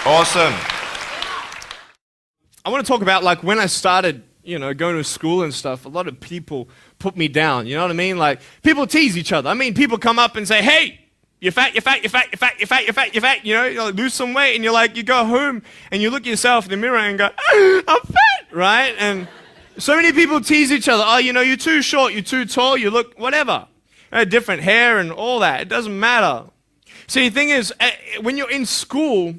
Awesome. I want to talk about like when I started, going to school and stuff, a lot of people put me down, you know what I mean? Like people tease each other. I mean, people come up and say, hey, you're fat, you're fat, you're fat, you're fat, you're fat, you're fat, you're fat, you like, lose some weight, and you go home and you look at yourself in the mirror and go, I'm fat, right? And so many people tease each other. Oh, you're too short, you're too tall, you look whatever. Different hair and all that. It doesn't matter. See, the thing is, when you're in school,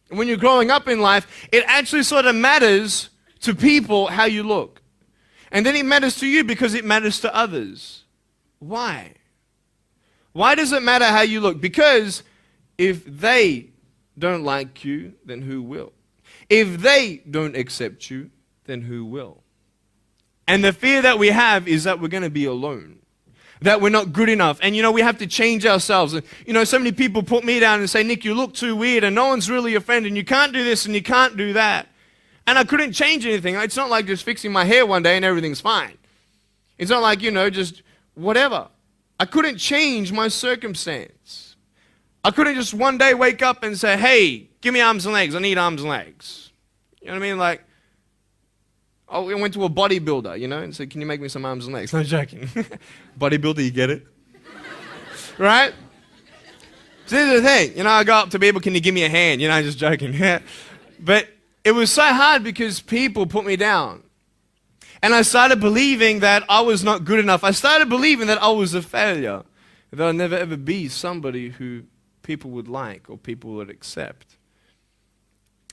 when you're growing up in life, it actually sort of matters to people how you look. And then it matters to you because it matters to others. Why? Why does it matter how you look? Because if they don't like you, then who will? If they don't accept you, then who will? And the fear that we have is that we're going to be alone. That we're not good enough. And we have to change ourselves. And so many people put me down and say, Nick, you look too weird and no one's really your friend and you can't do this and you can't do that. And I couldn't change anything. It's not like just fixing my hair one day and everything's fine. It's not like, just whatever. I couldn't change my circumstance. I couldn't just one day wake up and say, hey, give me arms and legs. I need arms and legs. You know what I mean? Like, I went to a bodybuilder, and said, can you make me some arms and legs? No joking. Bodybuilder, you get it? Right? So here's the thing. I go up to people, can you give me a hand? Just joking. But it was so hard because people put me down. And I started believing that I was not good enough. I started believing that I was a failure. That I'd never ever be somebody who people would like or people would accept.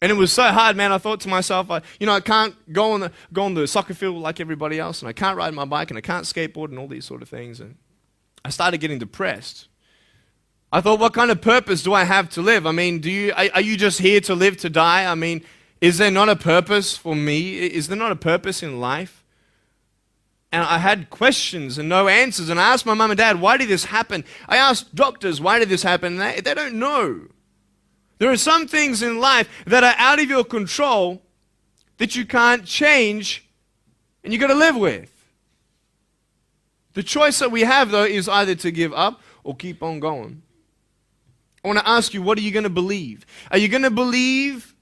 And it was so hard, man. I thought to myself, I can't go on the soccer field like everybody else, and I can't ride my bike, and I can't skateboard, and all these sort of things. And I started getting depressed. I thought, what kind of purpose do I have to live? I mean, are you just here to live to die? I mean, is there not a purpose for me? Is there not a purpose in life? And I had questions and no answers. And I asked my mum and dad, why did this happen? I asked doctors, why did this happen? And they don't know. There are some things in life that are out of your control that you can't change and you got to live with. The choice that we have, though, is either to give up or keep on going. I want to ask you, what are you going to believe? Are you going to believe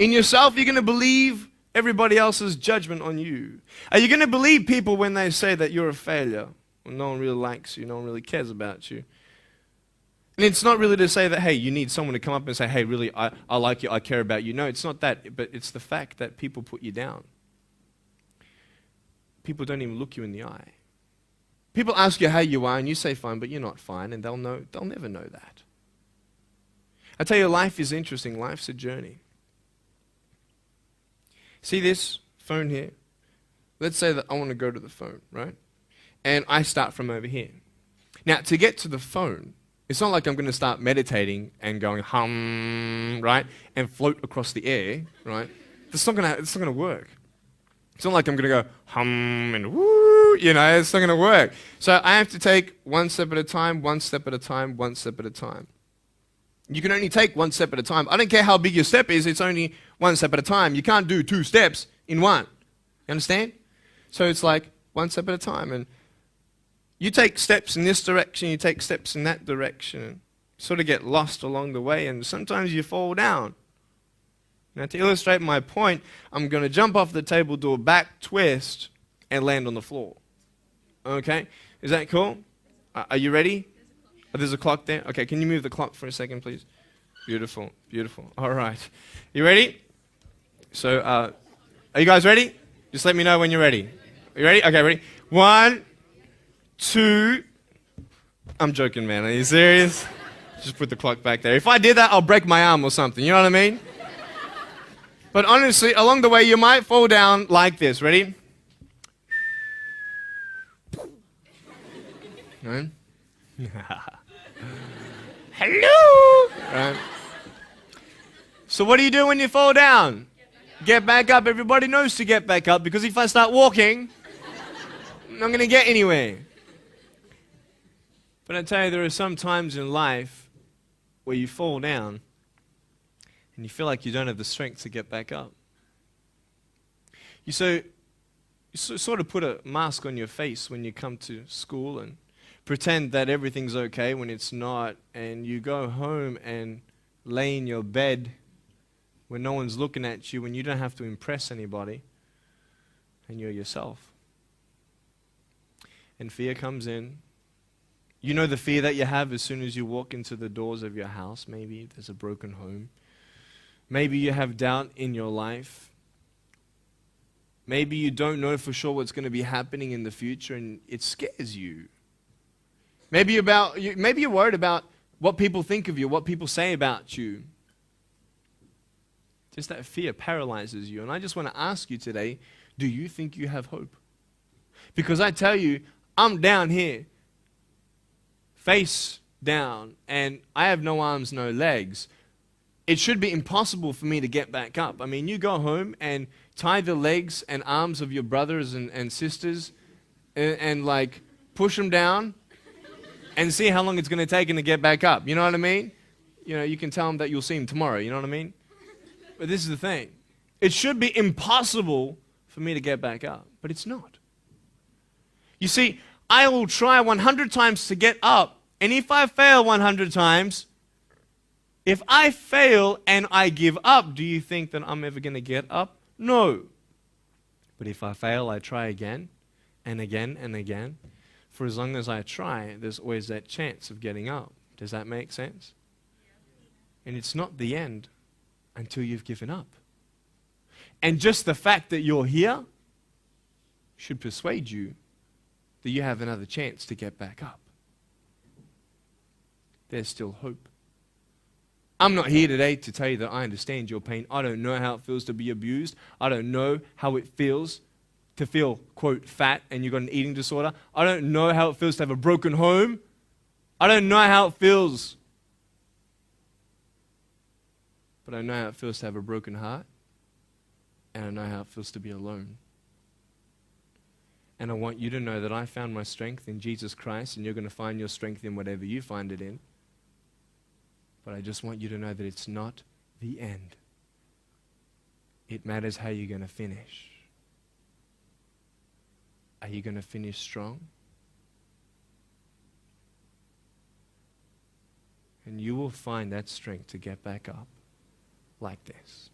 in yourself? Are you going to believe everybody else's judgment on you? Are you going to believe people when they say that you're a failure? Well, no one really likes you, no one really cares about you. And it's not really to say that, hey, you need someone to come up and say, hey, really, I like you, I care about you. No, it's not that, but it's the fact that people put you down. People don't even look you in the eye. People ask you how you are, and you say fine, but you're not fine, and they'll never know that. I tell you, life is interesting. Life's a journey. See this phone here? Let's say that I want to go to the phone, right? And I start from over here. Now, to get to the phone, it's not like I'm going to start meditating and going hum, right? And float across the air, right? It's not going to work. It's not like I'm going to go hum and woo, it's not going to work. So I have to take one step at a time, one step at a time, one step at a time. You can only take one step at a time. I don't care how big your step is, it's only one step at a time. You can't do 2 steps in one. You understand? So it's like one step at a time. And you take steps in this direction, you take steps in that direction. Sort of get lost along the way, and sometimes you fall down. Now, to illustrate my point, I'm going to jump off the table, do a back twist, and land on the floor. Okay? Is that cool? Are you ready? Oh, there's a clock there? Okay, can you move the clock for a second, please? Beautiful, beautiful. All right. You ready? So, are you guys ready? Just let me know when you're ready. Are you ready? Okay, ready? 1, 2. I'm joking, man. Are you serious? Just put the clock back there. If I did that, I'll break my arm or something. You know what I mean? But honestly, along the way, you might fall down like this. Ready? Right? Hello! Right? So what do you do when you fall down? Get back up. Everybody knows to get back up, because if I start walking, I'm not going to get anywhere. But I tell you, there are some times in life where you fall down and you feel like you don't have the strength to get back up. You sort of put a mask on your face when you come to school and pretend that everything's okay when it's not, and you go home and lay in your bed when no one's looking at you, when you don't have to impress anybody, and you're yourself. And fear comes in. You know the fear that you have as soon as you walk into the doors of your house. Maybe there's a broken home. Maybe you have doubt in your life. Maybe you don't know for sure what's going to be happening in the future and it scares you. Maybe you're worried about what people think of you, what people say about you. Just that fear paralyzes you. And I just want to ask you today, do you think you have hope? Because I tell you, I'm down here, face down, and I have no arms, no legs. It should be impossible for me to get back up. I mean, you go home and tie the legs and arms of your brothers and sisters and like push them down and see how long it's going to take them to get back up. You know what I mean? You know, you can tell them that you'll see them tomorrow. You know what I mean? But this is the thing. It should be impossible for me to get back up, but it's not. You see, I will try 100 times to get up, and if I fail 100 times, if I fail and I give up, do you think that I'm ever going to get up? No. But if I fail, I try again and again and again. For as long as I try, there's always that chance of getting up. Does that make sense? And it's not the end until you've given up. And just the fact that you're here should persuade you that you have another chance to get back up. There's still hope. I'm not here today to tell you that I understand your pain. I don't know how it feels to be abused. I don't know how it feels to feel, quote, fat and you've got an eating disorder. I don't know how it feels to have a broken home. I don't know how it feels. But I know how it feels to have a broken heart. And I know how it feels to be alone. And I want you to know that I found my strength in Jesus Christ, and you're going to find your strength in whatever you find it in. But I just want you to know that it's not the end. It matters how you're going to finish. Are you going to finish strong? And you will find that strength to get back up like this.